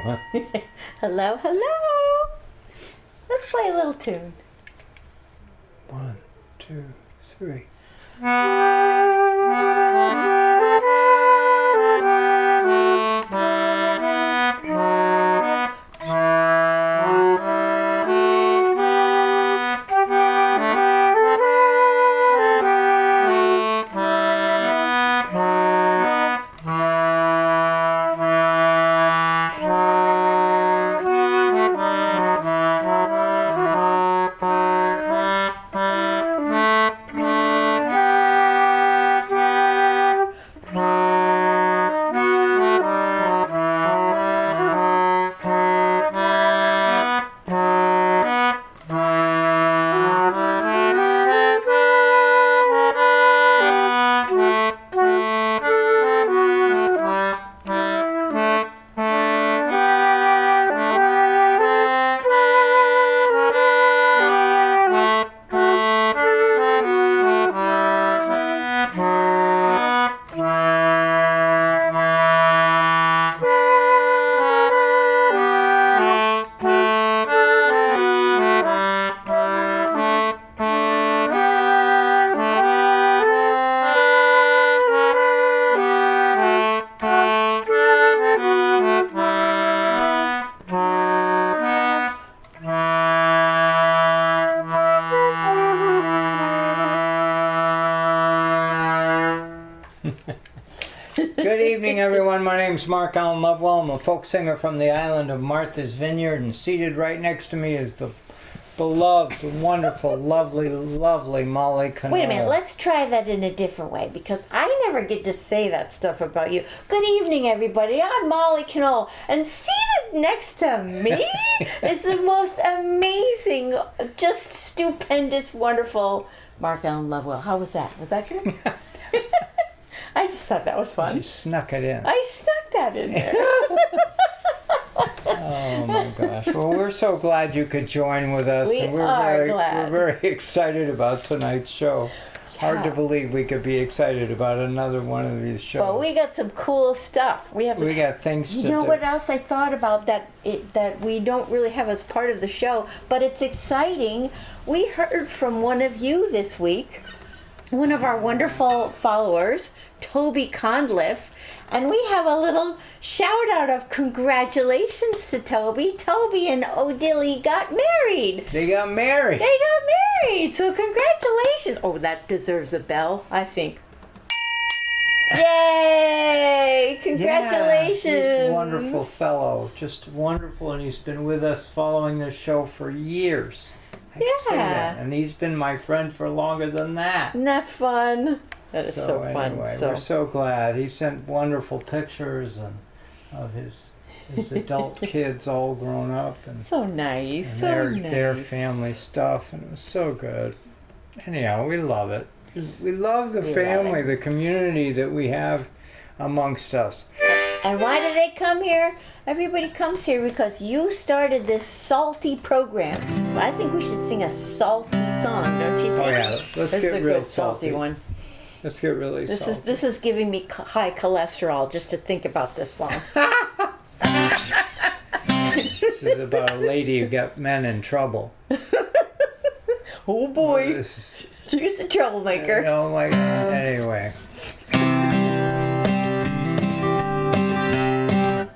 everyone. Hello, hello. Let's play a little tune. 1, 2, 3. Good evening, everyone. My name's Mark Allen Lovewell. I'm a folk singer from the island of Martha's Vineyard, and seated right next to me is the beloved, wonderful, lovely Molly Conole. Wait a minute, let's try that in a different way, because I never get to say that stuff about you. Good evening, everybody. I'm Molly Conole, and seated next to me is the most amazing, just stupendous, wonderful Mark Allen Lovewell. How was that? Was that good? I just thought that was fun. You snuck it in. I snuck that in there. Oh my gosh. Well, we're so glad you could join with us. We and we're are glad. We're very excited about tonight's show. Yeah. Hard to believe we could be excited about another one of these shows. But we got some cool stuff. We got things to do. You know what else I thought about that we don't really have as part of the show, but it's exciting. We heard from one of you this week, one of our wonderful followers, Toby Conole, and we have a little shout out of congratulations to Toby. Toby and Odilly got married. They got married. So congratulations. Oh, that deserves a bell, I think. Yay! Congratulations. Yeah, he's a wonderful fellow. Just wonderful, and he's been with us following the show for years. I can say that. And he's been my friend for longer than that. Isn't that fun? That is so fun. Anyway, we're so glad. He sent wonderful pictures of his adult kids all grown up. And, so nice. And their family stuff. And it was so good. Anyhow, we love it. We love the family, the community that we have amongst us. And why do they come here? Everybody comes here because you started this salty program. I think we should sing a salty song, don't you think? Oh yeah, let's get real good salty one. Let's get really salty. This is giving me high cholesterol just to think about this song. This is about a lady who got men in trouble. Oh boy, she's a troublemaker. Oh my God. Anyway.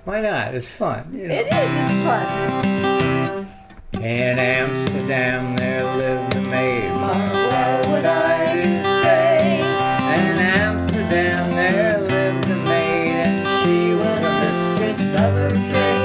Why not? It's fun. You know. It is. It's fun. In Amsterdam there lived a maid. What would I say? In Amsterdam there lived a maid, and she was a mistress of her trade.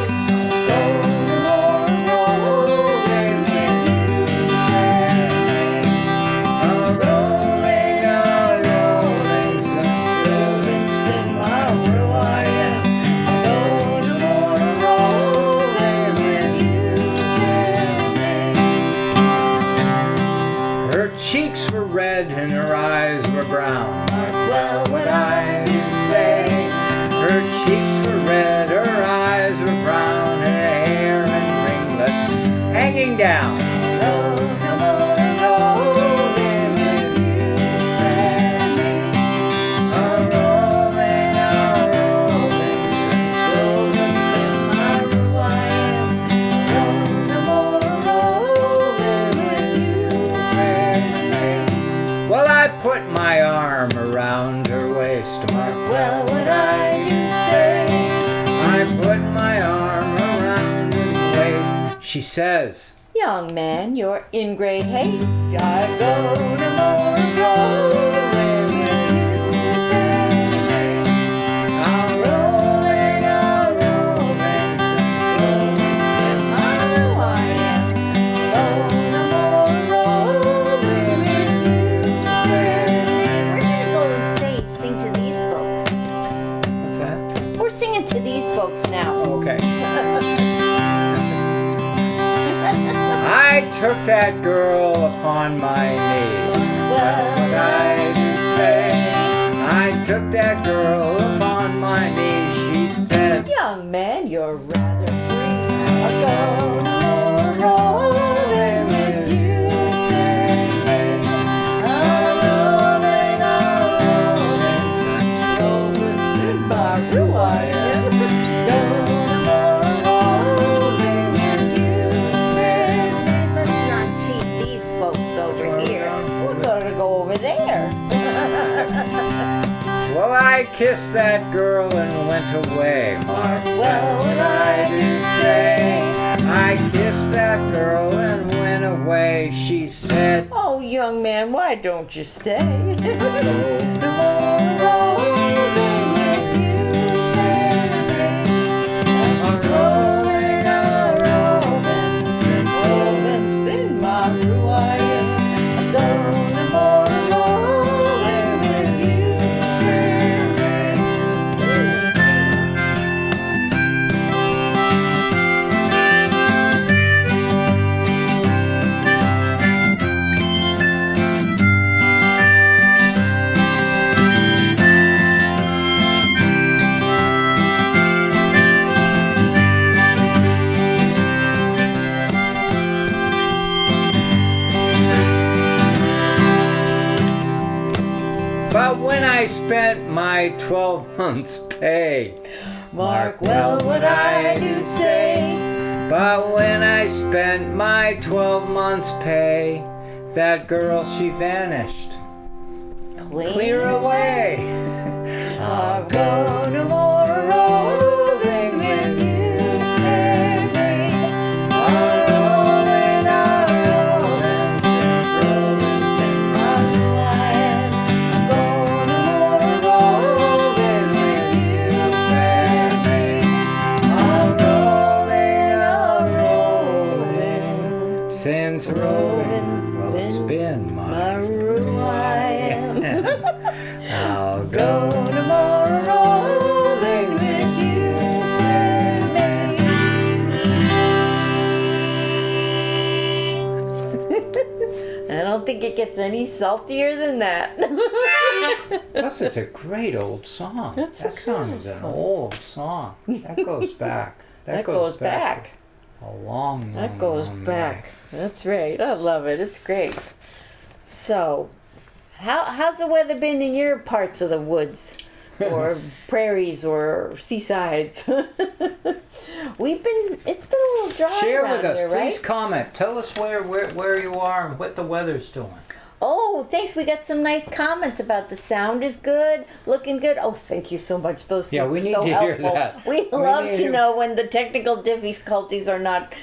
Cheeks were red and her eyes were brown. Well, what I do say. Her cheeks were red, her eyes were brown, her hair in ringlets hanging down. arm around her waist. Mark well what I do say. I put my arm around her waist. She says, young man, you're in great haste. I go no more rolling with you. I'll rolling, since rolling's been my I am. Go no more rolling with you. We're gonna go and sing to these folks. What's that? We're singing to these folks now. Okay. I took that girl upon my knee. Well, what I do say. I took that girl upon my knee. She says, young man, you're rather free. I'll go no more rolling with you. I'm rolling, since rolling's been my ruin. Go no more rolling with you. Let's not cheat these folks over here. We're gonna go over there. well, I kissed that girl and went away. Mark well what I do say. I kissed that girl and went away. She said, oh, young man, why don't you stay? No more rolling with you, baby. I'm rolling, since rolling's been my ruin. I go no more rolling with you, but when I spent my 12 months' pay, mark well what I do say. but when I spent my 12 months' pay, that girl, she vanished. Clear away. I'll go no more rolling with you, baby. I'm rolling, since rolling's been my ruin. I'll go no more rolling with you, baby. I'm rolling, Since rolling's been my my ruin. I'll Go go. no more rolling with you, baby. I don't think it gets any saltier than that. Plus, it's a great old song. That's a that song great is an song. old song. That goes back. That goes back. A long, That goes long back. way. That's right. I love it. It's great. So, how's the weather been in your parts of the woods, or prairies, or seasides? It's been a little dry Share around with us, here, please. right? Comment. Tell us where you are and what the weather's doing. Oh, thanks. We got some nice comments about the sound is good, looking good. Oh, thank you so much. Those things Yeah, we are need so to hear helpful. that. We We love need to to- know when the technical difficulties are not,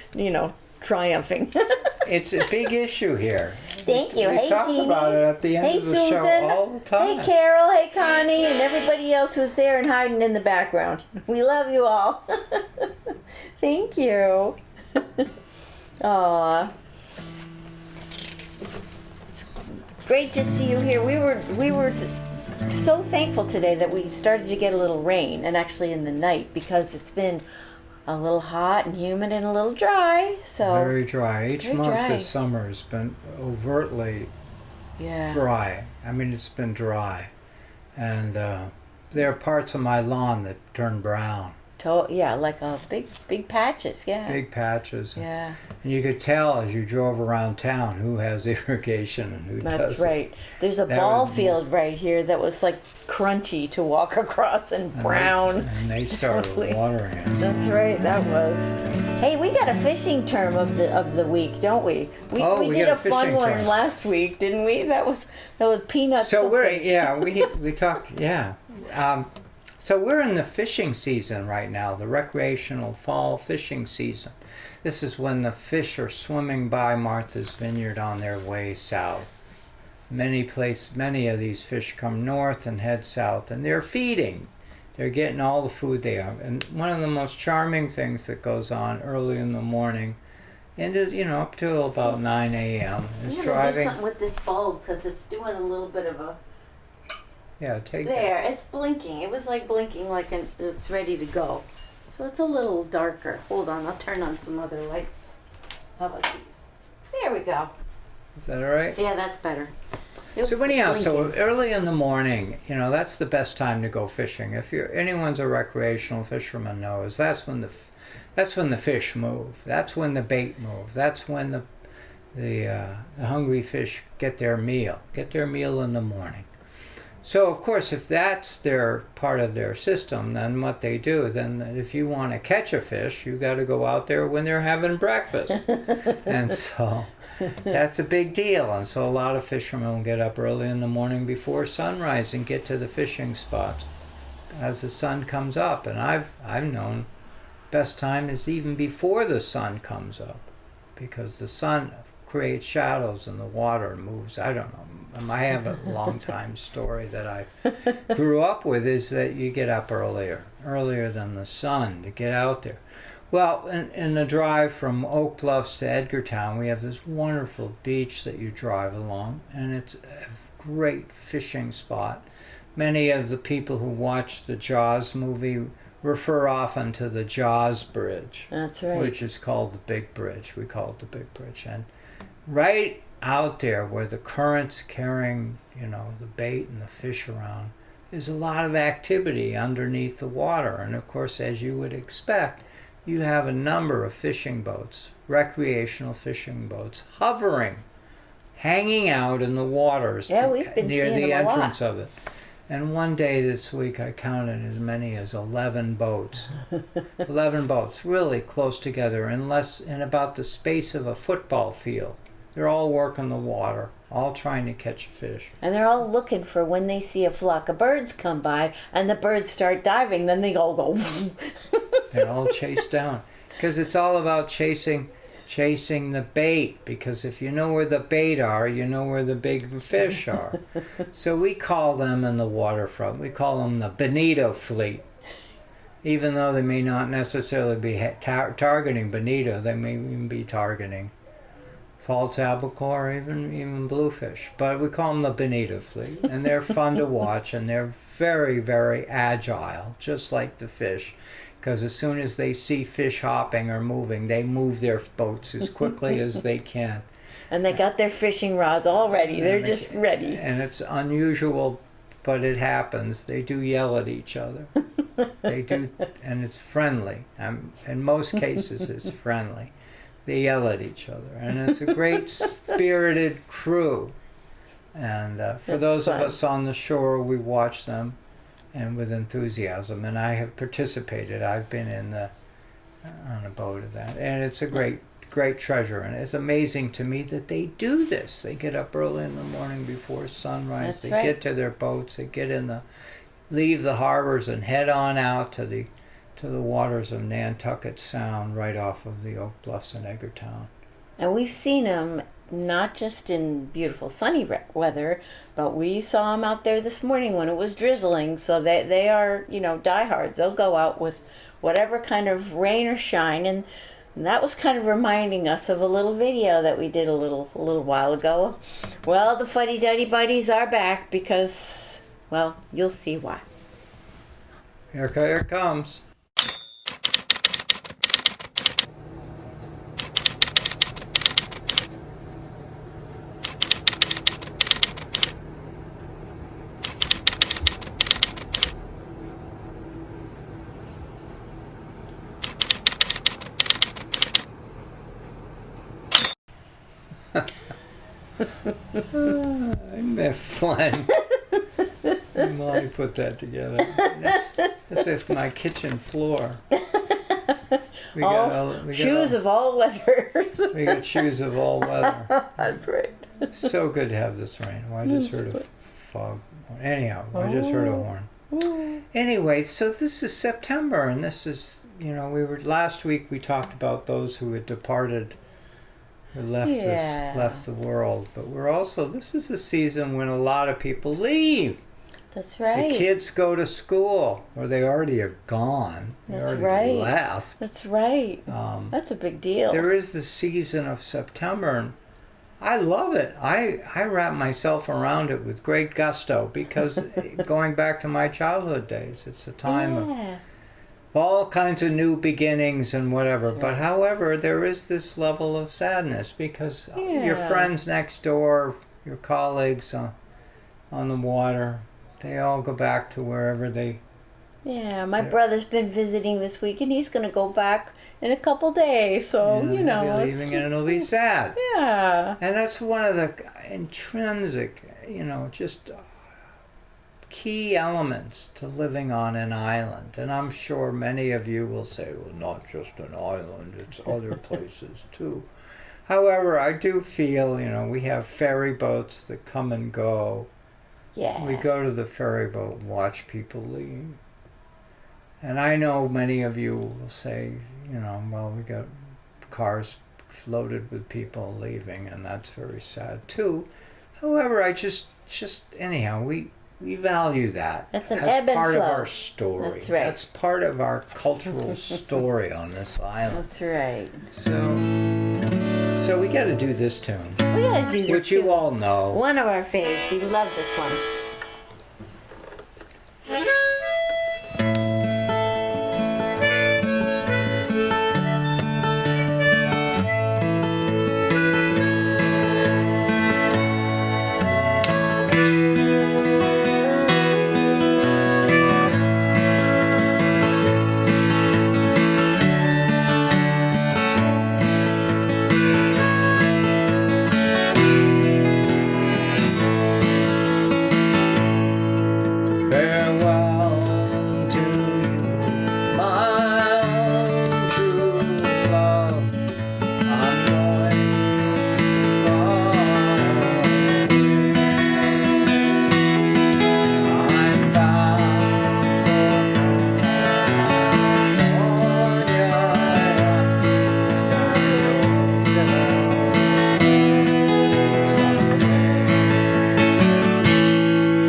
triumphing. It's a big issue here. Thank you. We Hey, talk Jeannie. about it at the end Hey, of the Susan. show all the time. Hey, Carol. Hey, Connie. And everybody else who's there and hiding in the background. We love you all. Thank you. Aw. It's great to see you here. We were so thankful today that we started to get a little rain, and actually in the night, because it's been a little hot and humid and a little dry. So Very dry. Each Very month dry. this summer has been overtly yeah. dry. I mean, it's been dry. And there are parts of my lawn that turn brown. Yeah, like a big patches. Yeah. Big patches. Yeah. And you could tell as you drove around town who has irrigation and who doesn't. That's right. There's a That ball was- field right here that was like crunchy to walk across and brown. And they started Totally. watering it. That's right. That was. Hey, we got a fishing term of the week, don't we? We did got a fun fishing one term. last week, didn't we? That was peanuts. So we talked, yeah. So we're in the fishing season right now, the recreational fall fishing season. This is when the fish are swimming by Martha's Vineyard on their way south. Many of these fish come north and head south, and they're feeding. They're getting all the food they have. And one of the most charming things that goes on early in the morning, and up till about 9 a.m. is I'm gonna driving. do something with this bulb because it's doing a little bit of a. Yeah, take There, it's blinking. It was like blinking it's ready to go. So it's a little darker. Hold on, I'll turn on some other lights. How about these? There we go. Is that all right? Yeah, that's better. So anyhow, so early in the morning, that's the best time to go fishing. If anyone's a recreational fisherman knows that's when the fish move. That's when the bait move. That's when the hungry fish get their meal in the morning. So of course, if that's their part of their system, then what they do, then if you want to catch a fish, you got to go out there when they're having breakfast, and so that's a big deal. And so a lot of fishermen will get up early in the morning before sunrise and get to the fishing spots as the sun comes up. And I've known best time is even before the sun comes up, because the sun creates shadows and the water moves. I don't know. I have a long time story that I grew up with, is that you get up earlier than the sun to get out there. Well, in the drive from Oak Bluffs to Edgartown, we have this wonderful beach that you drive along, and it's a great fishing spot. Many of the people who watch the Jaws movie refer often to the Jaws Bridge. That's right. Which is called the Big Bridge. We call it the Big Bridge. And right out there where the current's carrying, the bait and the fish around, there's a lot of activity underneath the water. And of course, as you would expect, you have a number of fishing boats, recreational fishing boats, hovering, hanging out in the waters we've been near seeing the them a entrance lot. of it. And one day this week I counted as many as 11 boats. 11 boats, really close together, in about the space of a football field. They're all working the water, all trying to catch a fish. And they're all looking for when they see a flock of birds come by and the birds start diving, then they all go. They're all chased down. Because it's all about chasing the bait. Because if you know where the bait are, you know where the big fish are. So we call them in the waterfront, we call them the Bonito Fleet. Even though they may not necessarily be targeting bonito, they may even be targeting false albacore, even bluefish. But we call them the Bonito Fleet, and they're fun to watch, and they're very, very agile, just like the fish, because as soon as they see fish hopping or moving, they move their boats as quickly as they can. And they got their fishing rods all ready. They're just ready. And it's unusual, but it happens. They do yell at each other. They do, and it's friendly. In most cases, it's friendly. They yell at each other, and it's a great spirited crew. And for those of us on the shore, we watch them, and with enthusiasm. And I have participated. I've been on a boat of that, and it's a great treasure. And it's amazing to me that they do this. They get up early in the morning before sunrise. They get to their boats. They leave the harbors and head on out to the waters of Nantucket Sound, right off of the Oak Bluffs and Edgartown. And we've seen them not just in beautiful sunny weather, but we saw them out there this morning when it was drizzling. So they are, diehards. They'll go out with whatever kind of rain or shine. And that was kind of reminding us of a little video that we did a little while ago. Well, the fuddy-duddy buddies are back because, well, you'll see why. Here it comes. Isn't that fun? Molly put that together. That's my kitchen floor. We got shoes of all weathers. We got shoes of all weather. That's right. So good to have this rain. Well, I just heard a fog. Anyhow, I just heard a horn. Anyway, so this is September, and this is, last week we talked about those who had departed, who left the world. But this is the season when a lot of people leave. That's right. The kids go to school, or they already have gone. That's right. Left. That's right. That's a big deal. There is the season of September, and I love it. I wrap myself around it with great gusto because going back to my childhood days, it's a time of all kinds of new beginnings and whatever. Right. But however, there is this level of sadness because your friends next door, your colleagues on the water, they all go back to wherever they... Yeah, my brother's been visiting this week, and he's going to go back in a couple days. So he'll be leaving, and it'll be sad. Yeah, and that's one of the intrinsic, just key elements to living on an island. And I'm sure many of you will say, "Well, not just an island; it's other places too." However, I do feel, we have ferry boats that come and go. Yeah, we go to the ferry boat and watch people leave. And I know many of you will say, well, we got cars floated with people leaving, and that's very sad too. However, I just anyhow, we value that. That's an ebb and flow. Part of our story. That's right. That's part of our cultural story on this island. That's right. So we got to do this tune. We got to do this which you all know. One of our faves. We love this one.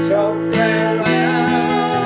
So farewell.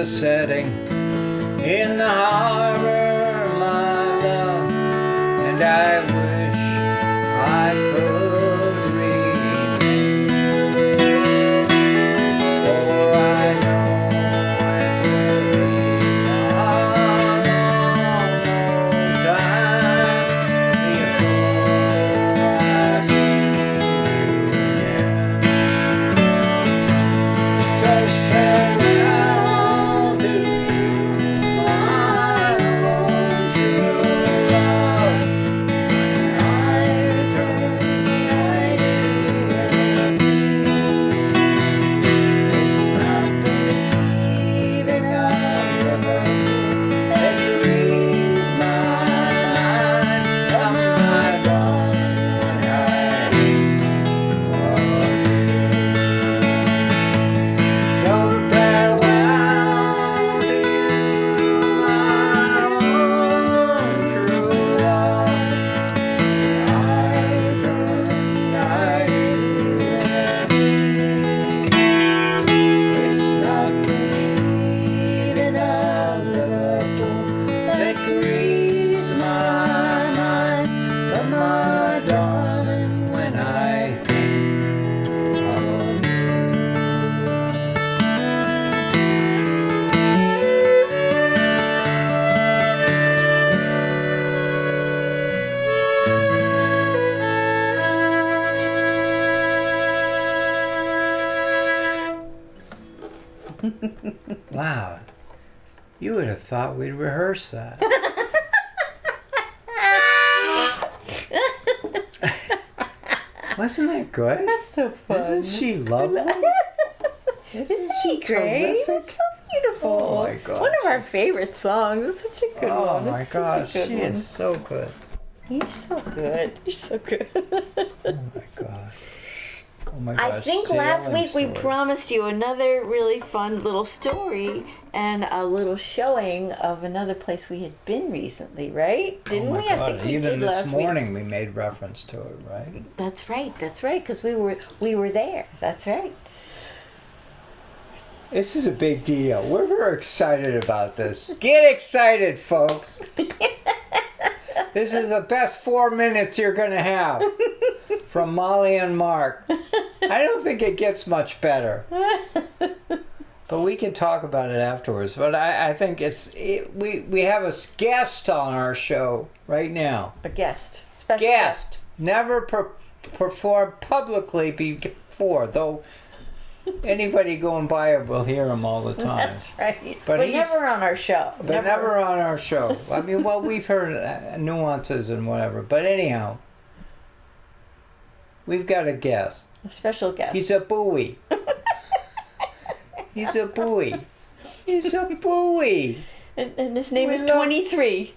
setting in the harbor, my love, and I wish I could remain, for I know it will be a long, long time before I see you again. So farewell to my own true love. I return, I will be. It's not believing a river that frees my mind from my darling when I think of you. So farewell to you, my own true love. I return, I will be. It's not believing of Liverpool that grieves my mind, but my darling, when I think of you. Wow, you would have thought we'd rehearse that. Wasn't that good? That's so fun. Isn't she lovely? Isn't she great? terrific? It's so beautiful. Oh my gosh. One of our favorite songs. It's such a good Oh one. my It's gosh, such a she good one. is so good. You're so good. You're so good. Oh my gosh. Oh my gosh. I think last week we promised you another really fun little story and a little showing of another place we had been recently, right? Didn't Oh my we? God. I think we Even did this last week. morning we made reference to it, right? That's right, because we were there. That's right. This is a big deal. We're very excited about this. Get excited, folks. This is the best 4 minutes you're going to have from Molly and Mark. I don't think it gets much better. But we can talk about it afterwards. But I think we have a guest on our show right now. A guest. Special Guest. Never performed publicly before, though anybody going by it will hear him all the time. That's right. But But he's- never on our show. But never on our show. I mean, well, we've heard nuances and whatever. But anyhow, we've got a guest. A special guest. He's a buoy. He's a buoy. He's a buoy. And his name We is love- 23.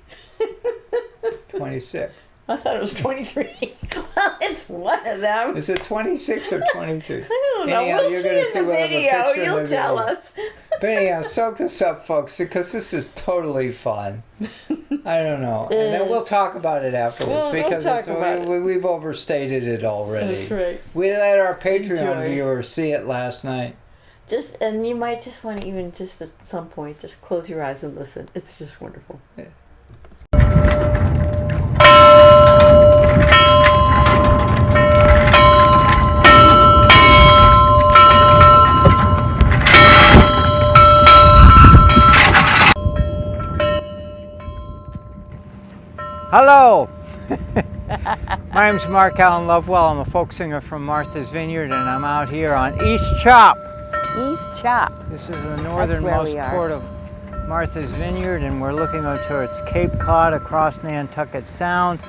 26. I thought it was 23. Well, it's one of them. Is it 26 or 23? I don't know. Anyhow, We'll you're see gonna in see the we'll have a video. picture in You'll the tell video. us. But anyhow, soak this up, folks, because this is totally fun. I don't know. It And then we'll is. talk about it afterwards We'll because talk about it. we've overstated it already. That's right. We let our Patreon Enjoy. viewers see it last night. And you might just want to even just at some point just close your eyes and listen. It's just wonderful. Hello! My name's Mark Allen Lovewell. I'm a folk singer from Martha's Vineyard, and I'm out here on East Chop. East Chop. This is the where northernmost we are. port of Martha's Vineyard, and we're looking out towards Cape Cod across Nantucket Sound.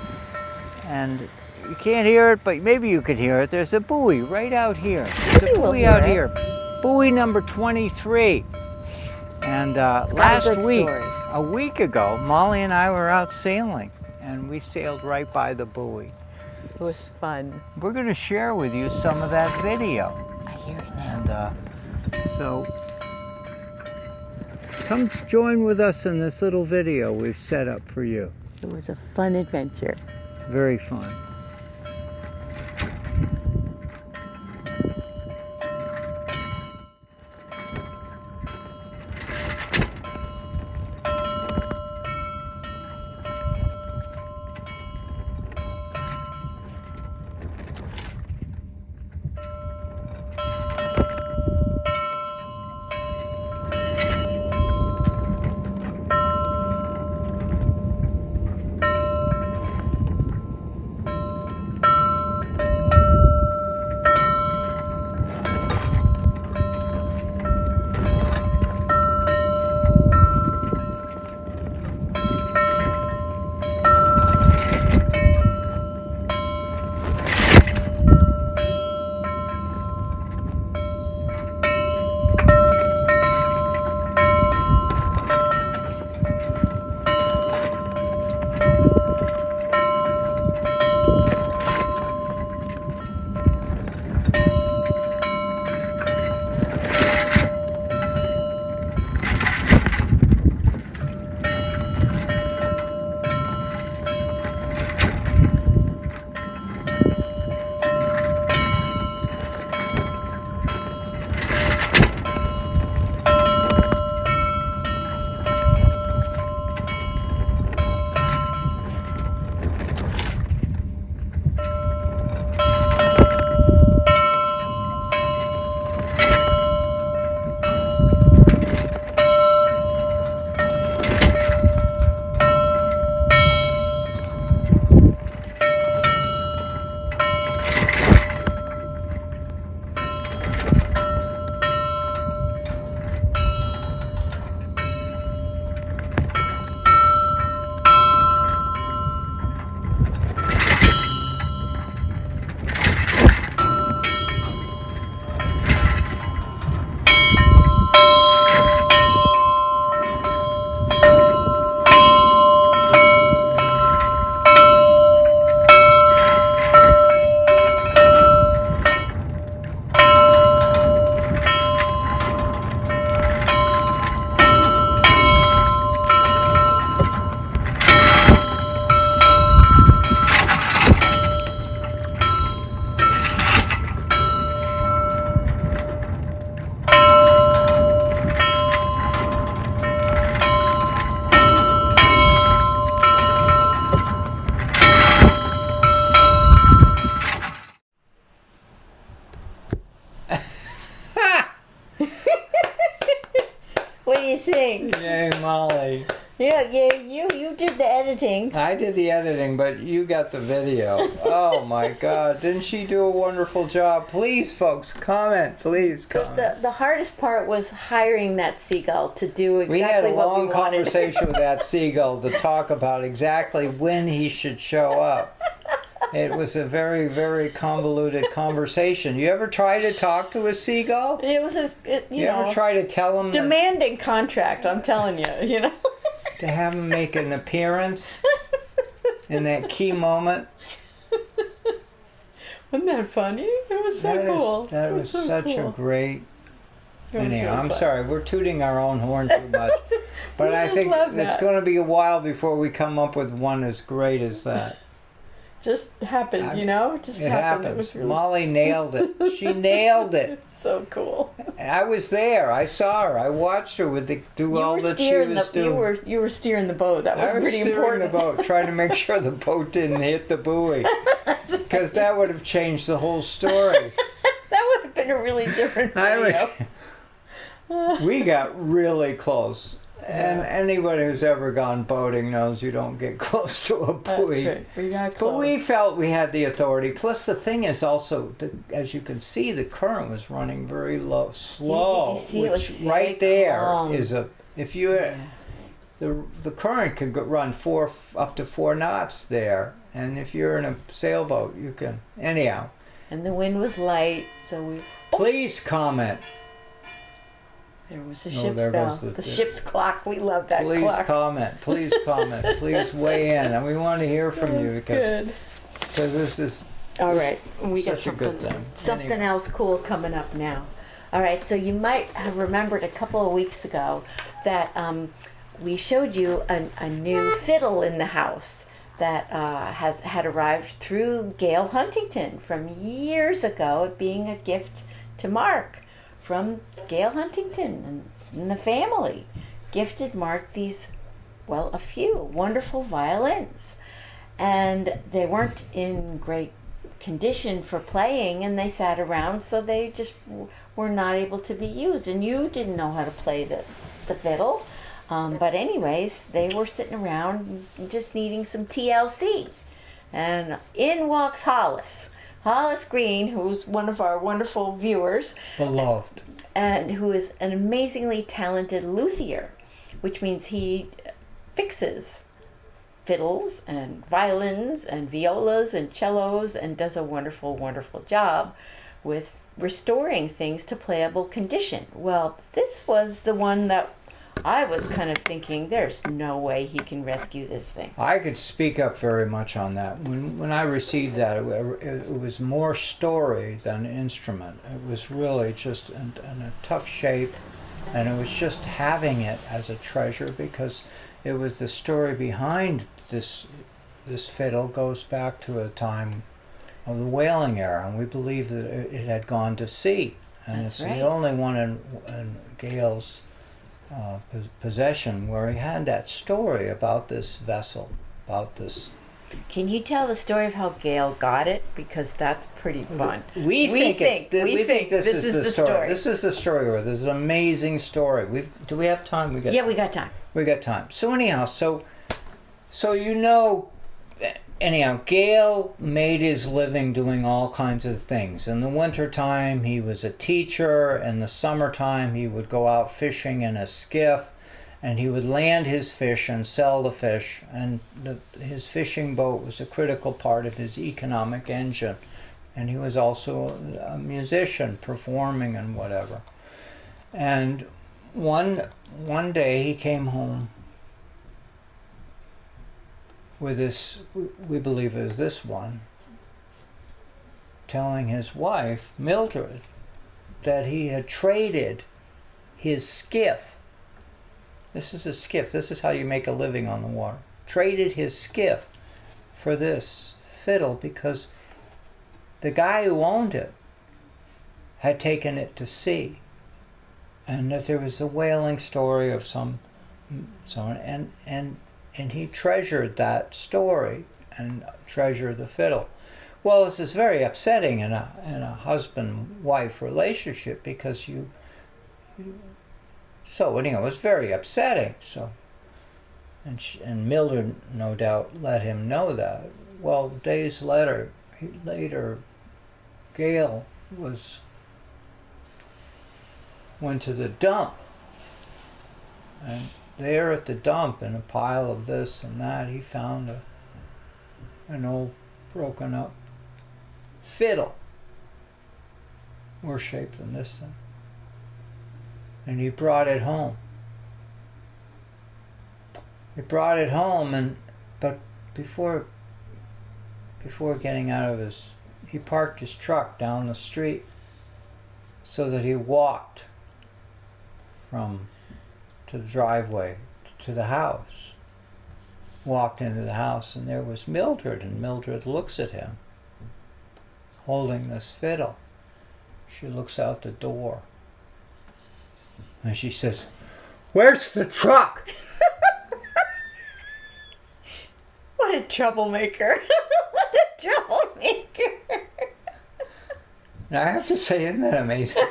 And you can't hear it, but maybe you could hear it. There's a buoy right out here. There's a Maybe we'll buoy out hear here. Buoy number 23. And got a last good week, story. a week ago, Molly and I were out sailing, and we sailed right by the buoy. It was fun. We're going to share with you some of that video. I hear it now. And so come join with us in this little video we've set up for you. It was a fun adventure. Very fun. editing. Yay, Molly. Yeah, you did the editing. I did the editing, but you got the video. Oh my God. Didn't she do a wonderful job? Please, folks, comment. Please comment. The hardest part was hiring that seagull to do exactly We had a what long we wanted. conversation with that seagull to talk about exactly when he should show up. It was a very, very convoluted conversation. You ever try to talk to a seagull? It was You ever try to tell him demanding contract, I'm telling you, to have him make an appearance in that key moment? Wasn't that funny? It was so cool. That was so such cool. a great... It was Anyhow, really I'm fun. sorry, we're tooting our own horn too much. But We I just think love it's that. going to be a while before we come up with one as great as that. Just happened, Just It happened. It happens. was really Molly nailed it. She nailed it. so cool. I was there. I saw her. I watched her do all that she was doing. You were steering the boat. That was I was pretty steering important. the boat, trying to make sure the boat didn't hit the buoy, because that would have changed the whole story. That would have been a really different video. We got really close. And anybody who's ever gone boating knows you don't get close to a buoy. That's right. We got close. But we felt we had the authority. Plus, the thing is also, as you can see, the current was running very slow. You see, it was which very right there calm. is the current can run up to 4 knots there, and if you're in a sailboat, you can. Anyhow, And the wind was light, so we. please comment. There was the Oh, ship's there bell. goes The ship's clock. We love that Please clock. comment. Please comment. Please weigh in, and we want to hear from you That's because good. this is All right, we got such a good thing. something Anyway. else cool coming up now. All right, so you might have remembered a couple of weeks ago that we showed you a new fiddle in the house that had arrived through Gail Huntington from years ago, it being a gift to Mark from Gail Huntington and the family. Gifted Mark these, a few wonderful violins. And they weren't in great condition for playing, and they sat around, so they just were not able to be used. And you didn't know how to play the fiddle. But anyways, they were sitting around just needing some TLC. And in walks Hollis Green, who's one of our wonderful viewers. beloved. And who is an amazingly talented luthier, which means he fixes fiddles and violins and violas and cellos and does a wonderful, wonderful job with restoring things to playable condition. Well, this was the one that I was kind of thinking, there's no way he can rescue this thing. I could speak up very much on that. When I received that, it was more story than instrument. It was really just in a tough shape, and it was just having it as a treasure because it was the story behind this fiddle goes back to a time of the whaling era, and we believe that it had gone to sea, and That's it's right. the only one in Gail's possession where he had that story about this vessel, about this. Can you tell the story of how Gail got it? Because that's pretty fun. We think this is the story. This This is the story where there's an amazing story. Do we have time? we got time. We got time. So anyhow, anyhow, Gail made his living doing all kinds of things. In the wintertime, he was a teacher. In the summertime, he would go out fishing in a skiff, and he would land his fish and sell the fish. And his fishing boat was a critical part of his economic engine. And he was also a musician, performing and whatever. And one day he came home with this, we believe is this one, telling his wife, Mildred, that he had traded his skiff. This is a skiff. This is how you make a living on the water. Traded his skiff for this fiddle because the guy who owned it had taken it to sea. And that there was a whaling story of someone, and he treasured that story and treasured the fiddle. Well, this is very upsetting in a husband-wife relationship because So anyway, it was very upsetting. So, and Mildred no doubt let him know that. Well, days later, Gail went to the dump, and there at the dump, in a pile of this and that, he found an old broken up fiddle, worse shaped than this thing, and he brought it home. But before getting out of he parked his truck down the street so that he walked to the driveway to the house. Walked into the house, and there was Mildred, and Mildred looks at him holding this fiddle. She looks out the door and she says, "Where's the truck?" What a troublemaker. What a troublemaker. Now I have to say, isn't that amazing?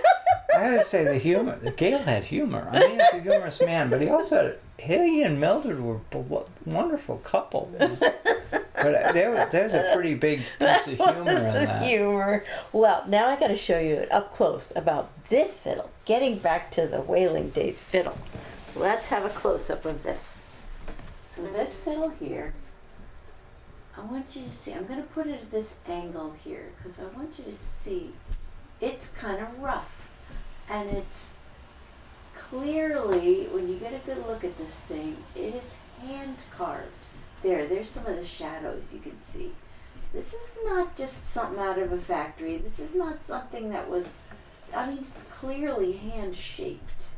I have to say the Gail had humor. I mean, he's a humorous man, but he and Mildred were a wonderful couple. But there's a pretty big piece of humor in that. Humor. Well, now I got to show you up close about this fiddle. Getting back to the whaling days fiddle. Let's have a close-up of this. So this fiddle here, I want you to see. I'm going to put it at this angle here because I want you to see. It's kind of rough, and it's clearly, when you get a good look at this thing, it is hand carved. There's some of the shadows you can see. This is not just something out of a factory. This is not something that was, it's clearly hand shaped,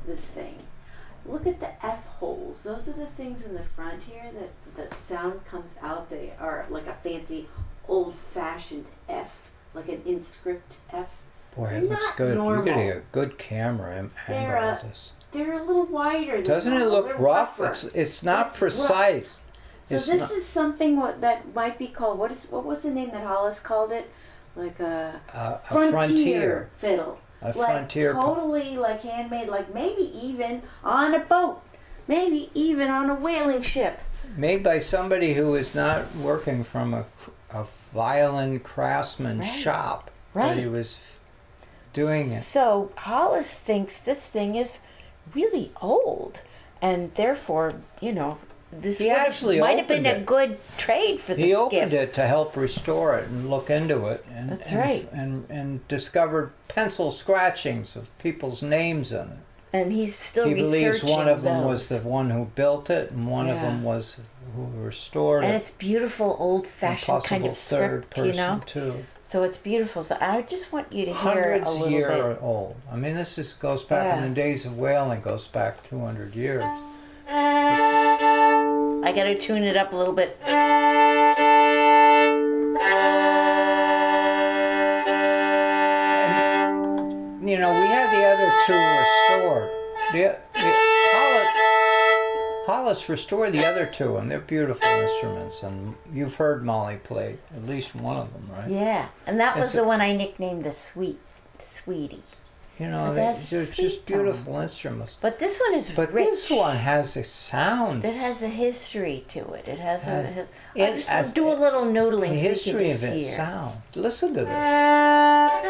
this thing. Look at the F holes. Those are the things in the front here that sound comes out. They are like a fancy old-fashioned F, like an inscript F. Boy, it looks good. Normal. You're getting a good camera angle of this. They're a little wider. Doesn't it look rough? It's not precise. Rough. So this is something that might be called, what was the name that Hollis called it? Like a frontier fiddle. A frontier. Totally like handmade, like maybe even on a boat. Maybe even on a whaling ship. Made by somebody who is not working from a violin craftsman shop. Right. But he was doing it. So Hollis thinks this thing is really old, and therefore, this might have been a good trade for the He skiff. opened it to help restore it and look into it. That's right. And discovered pencil scratchings of people's names in it. And he's still He researching believes one of them those. was the one who built it, and one of them was who restored it. And it's beautiful, old-fashioned kind of third script, person too. So it's beautiful. So I just want you to hear Hundreds a little year bit. old. This goes back in the days of whaling. Goes back 200 years. I got to tune it up a little bit. And, we had the other two restored. Hollis restored the other two, and they're beautiful instruments. And you've heard Molly play at least one of them, right? Yeah, and that was the one I nicknamed the Sweetie. They're just beautiful instruments. But this one is But rich. this one has a sound. It has a history to it. It has I'll just do a little noodling. The so history you can of just its hear. sound. Listen to this.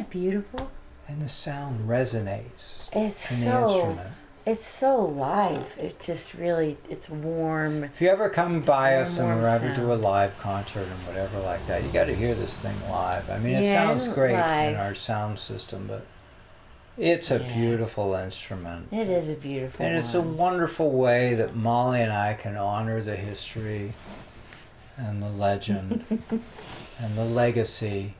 Beautiful. And the sound resonates It's in the instrument. It's so live. It just really, it's warm. If you ever come by us and warm we ever sound. do a live concert and whatever like that, you got to hear this thing live. It Yeah, sounds great live. in our sound system, but it's a beautiful instrument. It is a beautiful And it's a wonderful way that Molly and I can honor the history and the legend and the legacy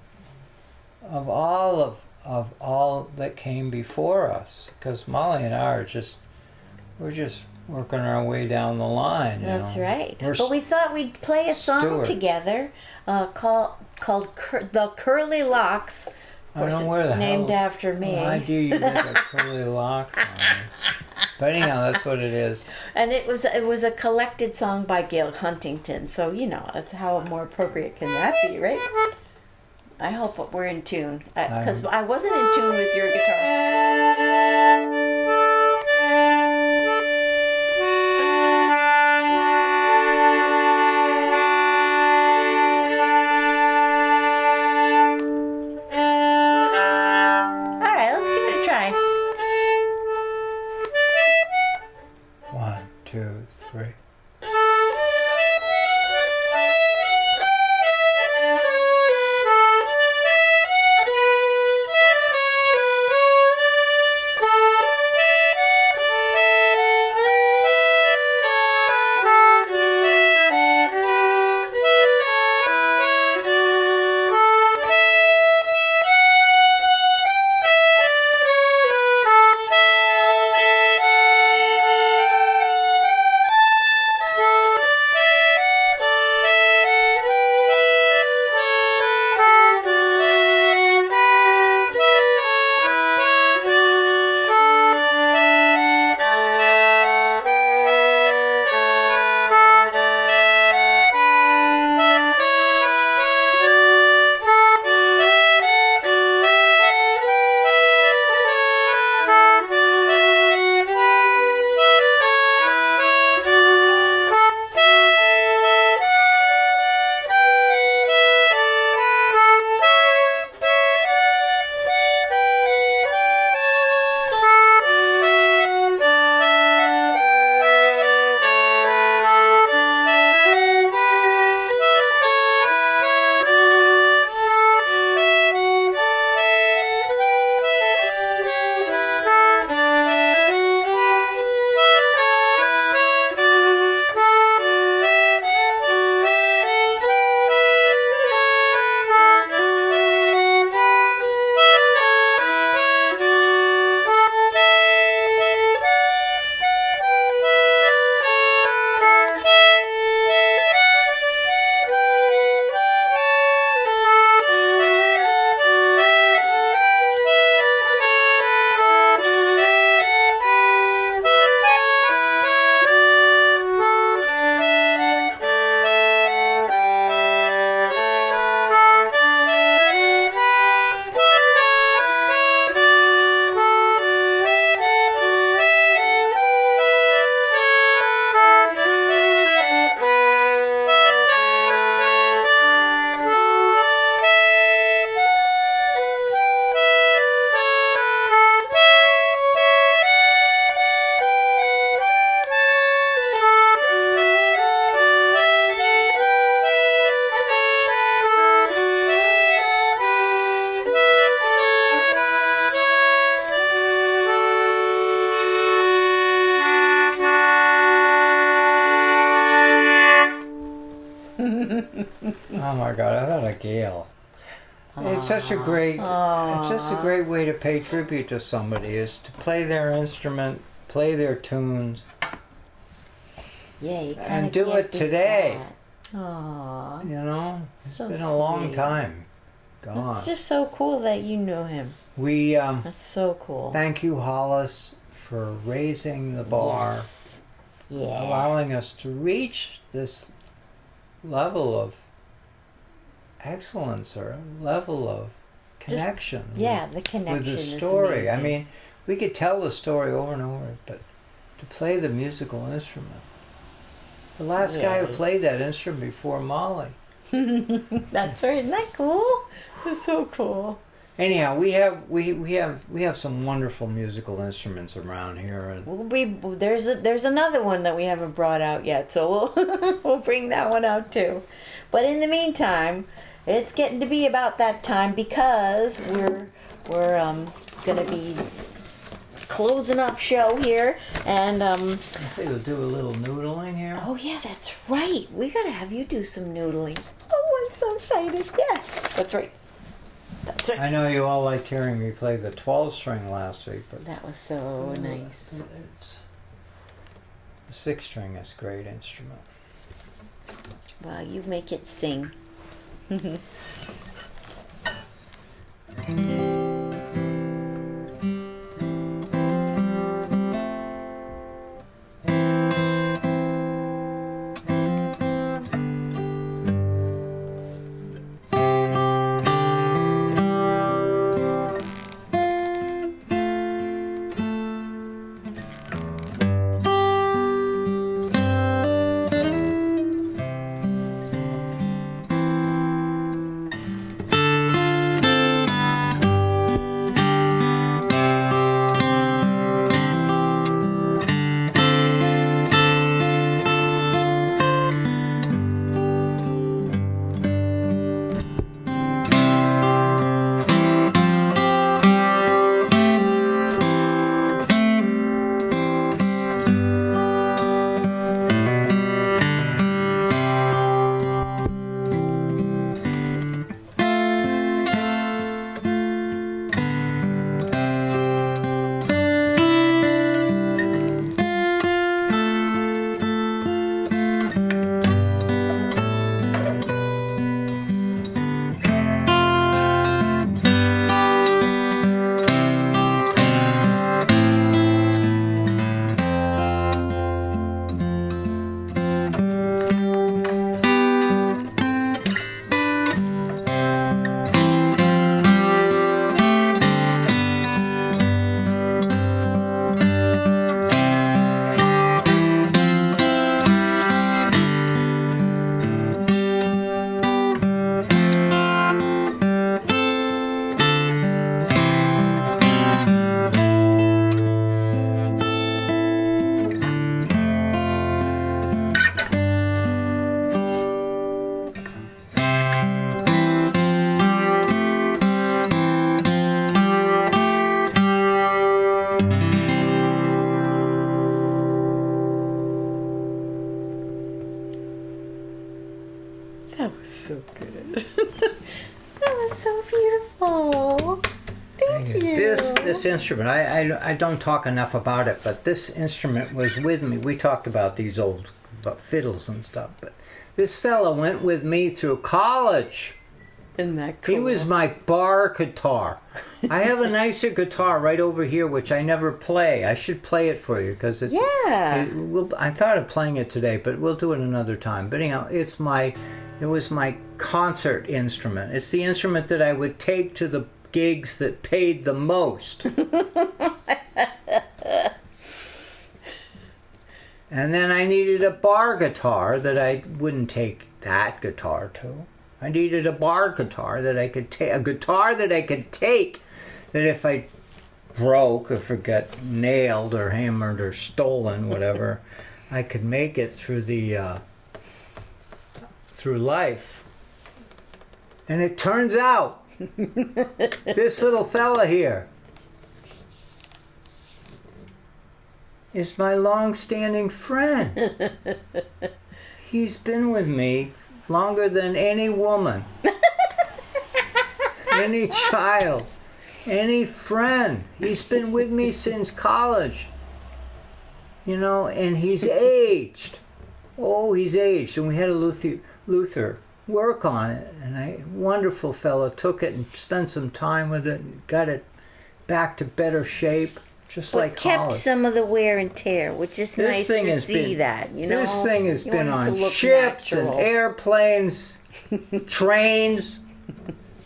of all of all that came before us. Because Molly and I are we're just working our way down the line. That's right. We're But we thought we'd play a song stewards. together called The Curly Locks. Of course, I don't know where it's the named hell, after me. Why do you get a curly locks on? But anyhow, that's what it is. And it was a collected song by Gail Huntington. So, how more appropriate can that be, right? I hope we're in tune. Because I wasn't in tune with your guitar. Oh my God, I thought of Gail. It's such a great way to pay tribute to somebody, is to play their instrument, play their tunes, Yeah, you and do it today. Aww. You know, it's So been a long sweet. time gone. It's just so cool that you knew him. We That's so cool. thank you, Hollis, for raising the bar, Yes. Yeah. allowing us to reach this level of excellence or level of connection. Yeah, the with connection the is story. I amazing. mean, we could tell the story over and over, but to play the musical instrument. The last guy who Yay. played that instrument before Molly. That's right. Isn't that cool? It's so cool. Anyhow, we have some wonderful musical instruments around here, and There's another one that we haven't brought out yet, so we'll bring that one out too. But in the meantime, it's getting to be about that time because we're gonna be closing up show here, and I think we'll do a little noodling here. oh yeah, that's right. We gotta have you do some noodling. Oh, I'm so excited. Yeah, that's right. I know you all liked hearing me play the 12-string last week, but That was so nice. it's, the 6-string is a great instrument. Wow, you make it sing. That was so good. That was so beautiful. Thank you. This instrument, I don't talk enough about it, but this instrument was with me. We talked about these old fiddles and stuff, but this fella went with me through college. Isn't that cool? He was my bar guitar. I have a nicer guitar right over here, which I never play. I should play it for you because it's. Yeah. I thought of playing it today, but we'll do it another time. But anyhow, it was my concert instrument. It's the instrument that I would take to the gigs that paid the most. And then I needed a bar guitar that I wouldn't take that guitar to. I needed a bar guitar that I could take, a guitar that I could take, that if I broke, if it got nailed or hammered or stolen, whatever, I could make it through life. And it turns out, this little fella here is my long-standing friend. He's been with me longer than any woman, any child, any friend. He's been with me since college, and he's aged. Oh, he's aged. And we had a Luther work on it, and a wonderful fellow took it and spent some time with it and got it back to better shape. Just like kept college. Some of the wear and tear, which is nice to see that. This thing has been on ships and airplanes, trains,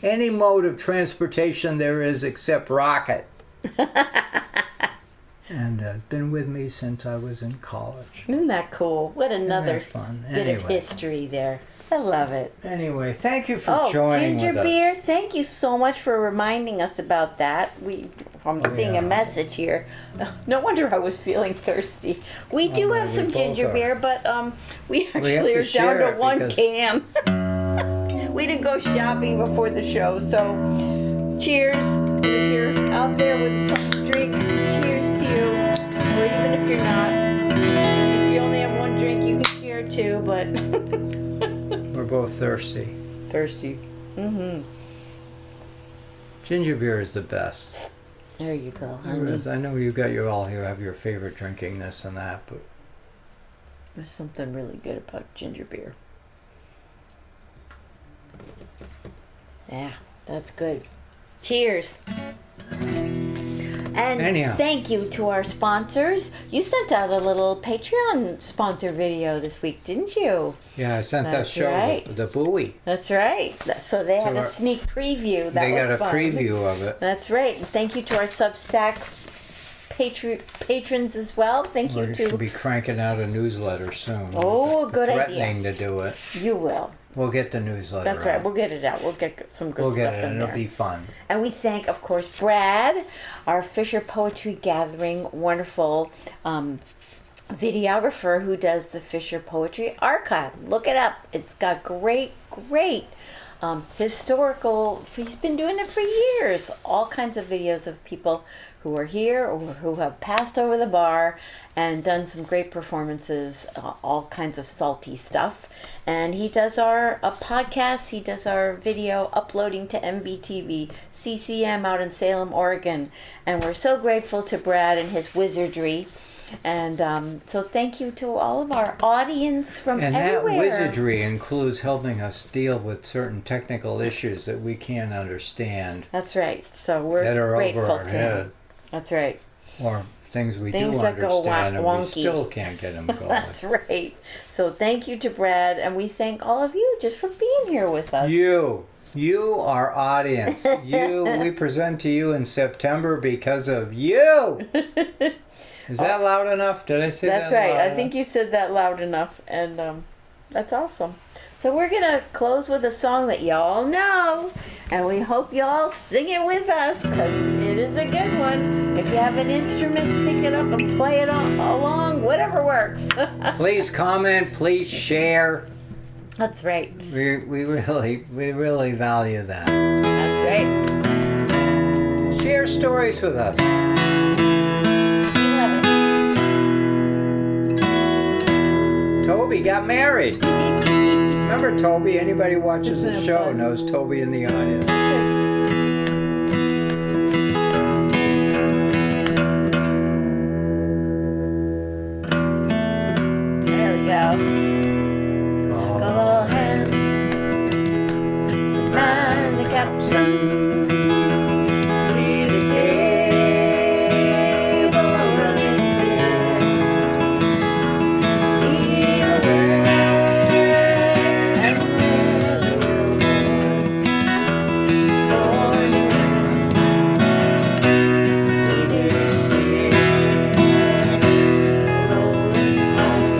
any mode of transportation there is except rocket. And been with me since I was in college. Isn't that cool? What another fun? bit of history there. I love it. Anyway, thank you for joining with us. Ginger beer, thank you so much for reminding us about that. I'm seeing a message here. No wonder I was feeling thirsty. We do have some ginger beer, but we actually are down to one can. We didn't go shopping before the show, so cheers. If you're out there with something to drink, cheers to you. Or even if you're not. If you only have one drink, you can share too, but... We're both thirsty. Thirsty. Mm-hmm. Ginger beer is the best. There you go, It honey. is. I know you got your all. You have your favorite drinking this and that, but There's something really good about ginger beer. Yeah, that's good. Cheers. And Anyhow. thank you to our sponsors. You sent out a little Patreon sponsor video this week, didn't you? yeah, I sent that That's show right. the buoy. That's right. So they had a our- sneak preview. That They was got a fun. preview of it. That's right. And thank you to our Substack patrons as well. Thank you We should to... be cranking out a newsletter soon. Oh, good idea. Threatening to do it. You will. We'll get the newsletter. That's right. out. We'll get it out. We'll get some good We'll stuff get it, in and there. it'll be fun. And we thank, of course, Brad, our Fisher Poetry Gathering wonderful videographer who does the Fisher Poetry Archive. Look it up. It's got great historical, he's been doing it for years. All kinds of videos of people who are here or who have passed over the bar and done some great performances, all kinds of salty stuff. And he does our podcast, he does our video uploading to MBTV, CCM out in Salem, Oregon. And we're so grateful to Brad and his wizardry. And so thank you to all of our audience from And everywhere. that wizardry includes helping us deal with certain technical issues that we can't understand That's right. So we're that are grateful over our to him. head, That's right. or things we Things do that go understand and wonky. we still can't get them going. That's right. So thank you to Brad, and we thank all of you just for being here with us. You, our audience, we present to you in September because of you. Is that loud enough? Did I say That's that right. loud I enough? think you said that loud enough, and that's awesome. So we're gonna close with a song that y'all know, and we hope y'all sing it with us because it is a good one. If you have an instrument, pick it up and play it along. Whatever works. Please comment. Please share. That's right. We really value that. That's right. Share stories with us. We love it. Toby got married. Remember Toby? Anybody who watches Isn't the it show fun? knows Toby in the audience. There we go. Oh, All hands to man the capstan. See the cable running clear. Be aware and wear the wheelboards. For New England, we did steer, rolling home.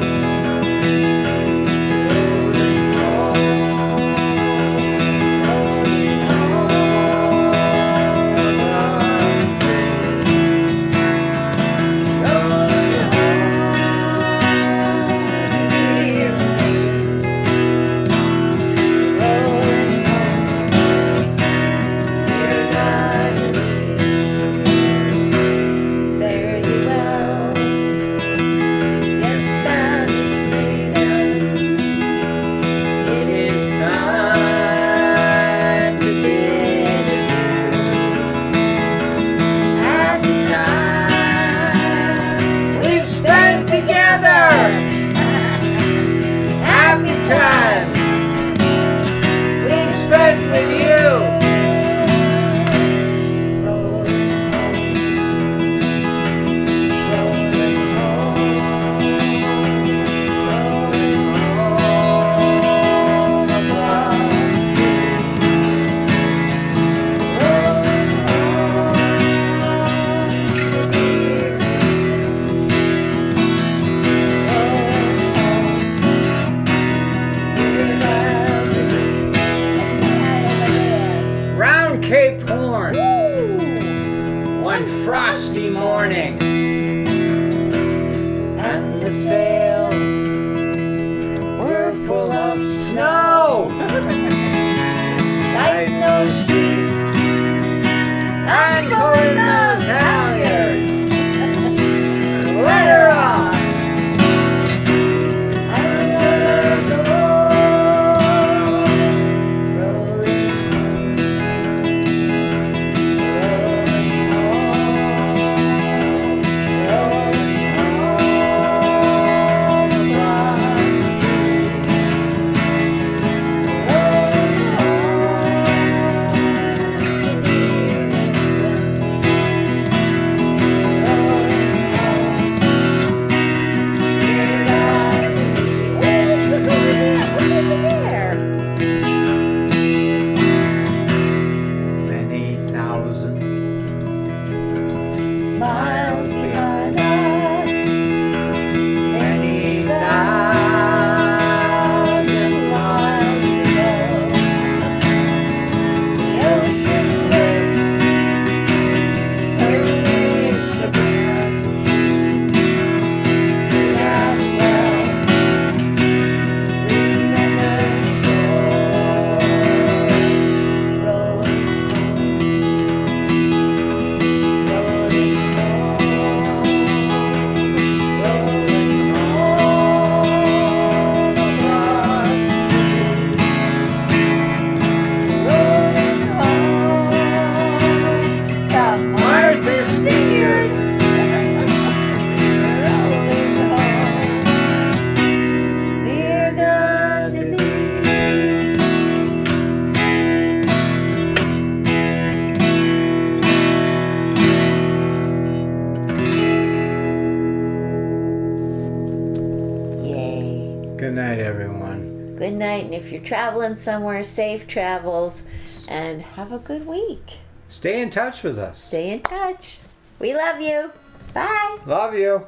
Good night, everyone. Good night, and if you're traveling somewhere, safe travels, and have a good week. Stay in touch with us. Stay in touch. We love you. Bye. Love you.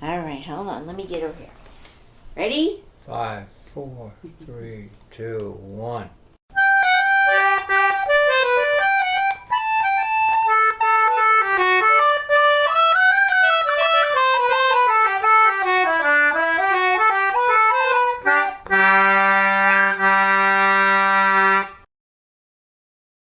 All right, hold on. Let me get over here. Ready? 5, 4, 3, 2, 1.